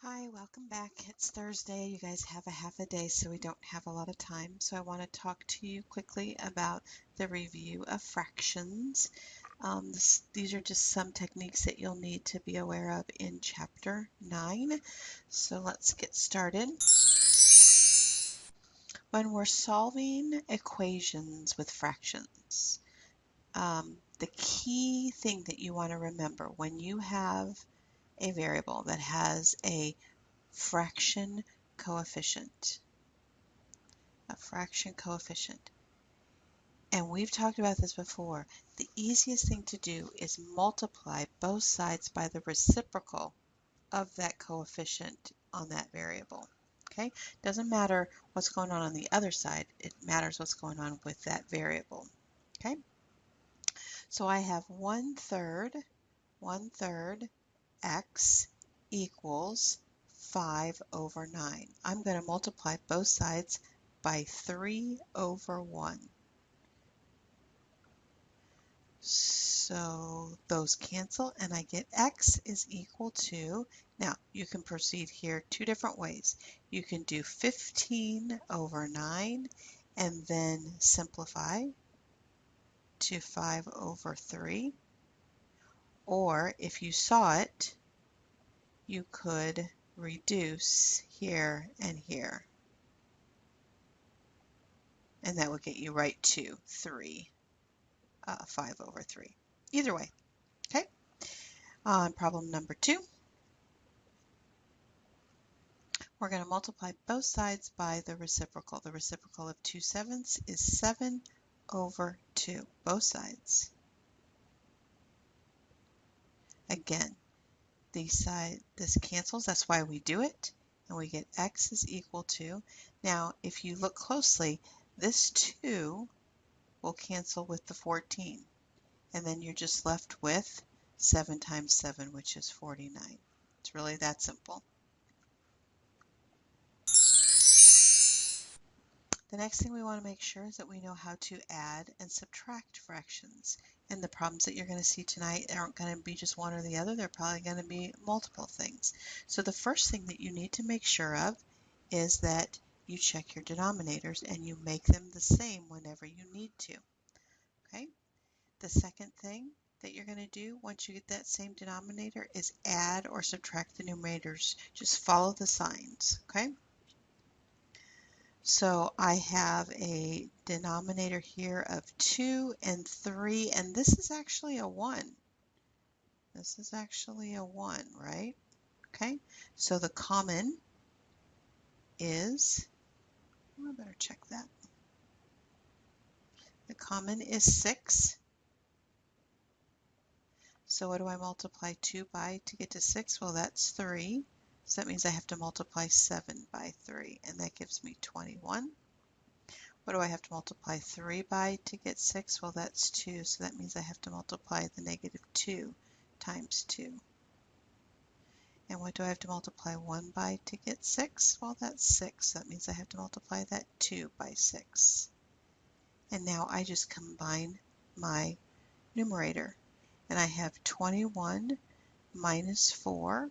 Hi, welcome back. It's Thursday. You guys have a half a day, so we don't have a lot of time. So I want to talk to you quickly about the review of fractions. These are just some techniques that you'll need to be aware of in Chapter 9. So let's get started. When we're solving equations with fractions, the key thing that you want to remember when you have a variable that has a fraction coefficient, and we've talked about this before, the easiest thing to do is multiply both sides by the reciprocal of that coefficient on that variable. Okay, doesn't matter what's going on the other side, it matters what's going on with that variable. Okay, so I have 1/3 x equals 5/9. I'm going to multiply both sides by 3/1. So those cancel and I get x is equal to, now you can proceed here two different ways. You can do 15/9 and then simplify to 5/3. Or if you saw it, you could reduce here and here. And that would get you right to 5/3. Either way, okay? On problem number 2, we're going to multiply both sides by the reciprocal. The reciprocal of 2/7 is 7/2, both sides. Again, this cancels, that's why we do it, and we get x is equal to, now if you look closely, this 2 will cancel with the 14, and then you're just left with 7 times 7, which is 49. It's really that simple. The next thing we want to make sure is that we know how to add and subtract fractions. And the problems that you're going to see tonight aren't going to be just one or the other, they're probably going to be multiple things. So the first thing that you need to make sure of is that you check your denominators and you make them the same whenever you need to. Okay? The second thing that you're going to do once you get that same denominator is add or subtract the numerators. Just follow the signs, okay? So I have a denominator here of 2 and 3, and this is actually a 1. This is actually a 1, right? Okay, so the common is, I better check that. The common is 6. So what do I multiply 2 by to get to 6? Well, that's 3. So that means I have to multiply 7 by 3, and that gives me 21. What do I have to multiply 3 by to get 6? Well, that's 2, so that means I have to multiply the negative 2 times 2. And what do I have to multiply 1 by to get 6? Well, that's 6, so that means I have to multiply that 2 by 6. And now I just combine my numerator, and I have 21 minus 4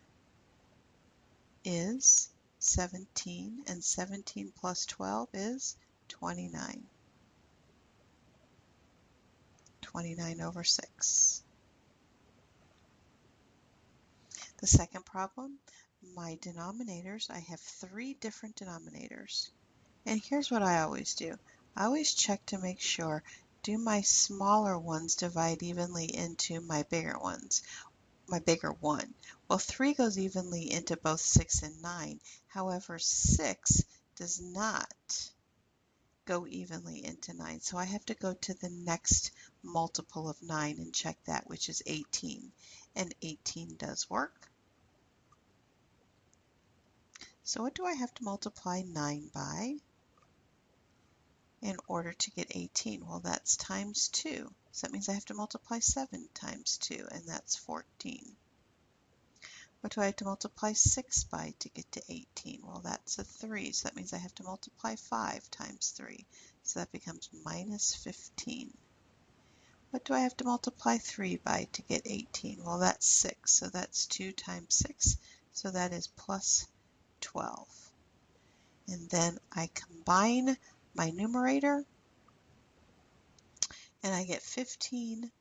is 17, and 17 plus 12 is 29. 29/6. The second problem, my denominators, I have 3 different denominators. And here's what I always do. I always check to make sure, do my smaller ones divide evenly into my bigger ones? My bigger one. Well, 3 goes evenly into both 6 and 9. However, 6 does not go evenly into 9. So I have to go to the next multiple of 9 and check that, which is 18. And 18 does work. So what do I have to multiply 9 by in order to get 18? Well, that's times 2. So that means I have to multiply 7 times 2, and that's 14. What do I have to multiply 6 by to get to 18? Well, that's a 3, so that means I have to multiply 5 times 3. So that becomes minus 15. What do I have to multiply 3 by to get 18? Well, that's 6, so that's 2 times 6. So that is plus 12. And then I combine my numerator and I get 14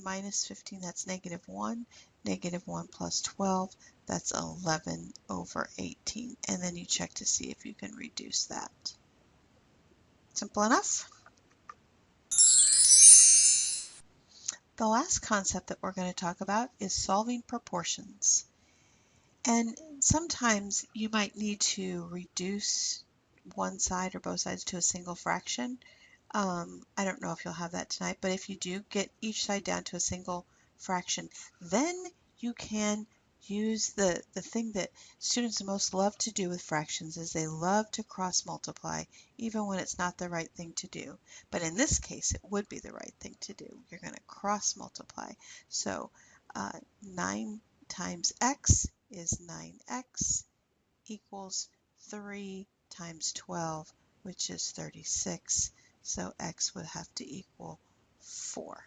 minus 15, that's negative 1. Negative 1 plus 12, that's 11 over 18. And then you check to see if you can reduce that. Simple enough. The last concept that we're going to talk about is solving proportions. And sometimes you might need to reduce one side or both sides to a single fraction. I don't know if you'll have that tonight, but if you do, get each side down to a single fraction. Then you can use the thing that students most love to do with fractions is they love to cross multiply, even when it's not the right thing to do. But in this case, it would be the right thing to do. You're going to cross multiply. So 9 times x is 9x equals 3 times 12, which is 36. So x would have to equal 4.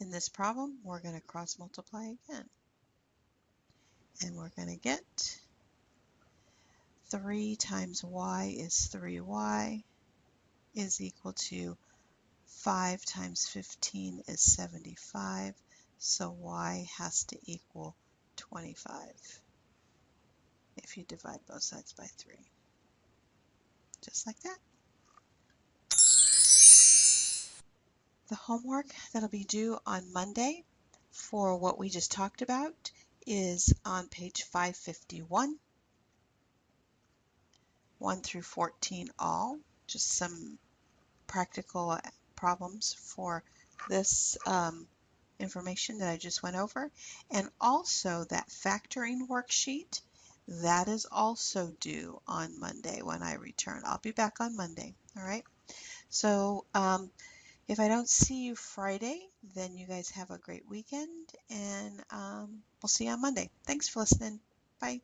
In this problem, we're going to cross multiply again. And we're going to get 3 times y is 3y is equal to 5 times 15 is 75. So y has to equal 25 if you divide both sides by 3. Just like that. The homework that'll be due on Monday for what we just talked about is on page 551, 1 through 14 all, just some practical problems for this information that I just went over. And also that factoring worksheet, that is also due on Monday when I return. I'll be back on Monday, all right? So if I don't see you Friday, then you guys have a great weekend, and we'll see you on Monday. Thanks for listening. Bye.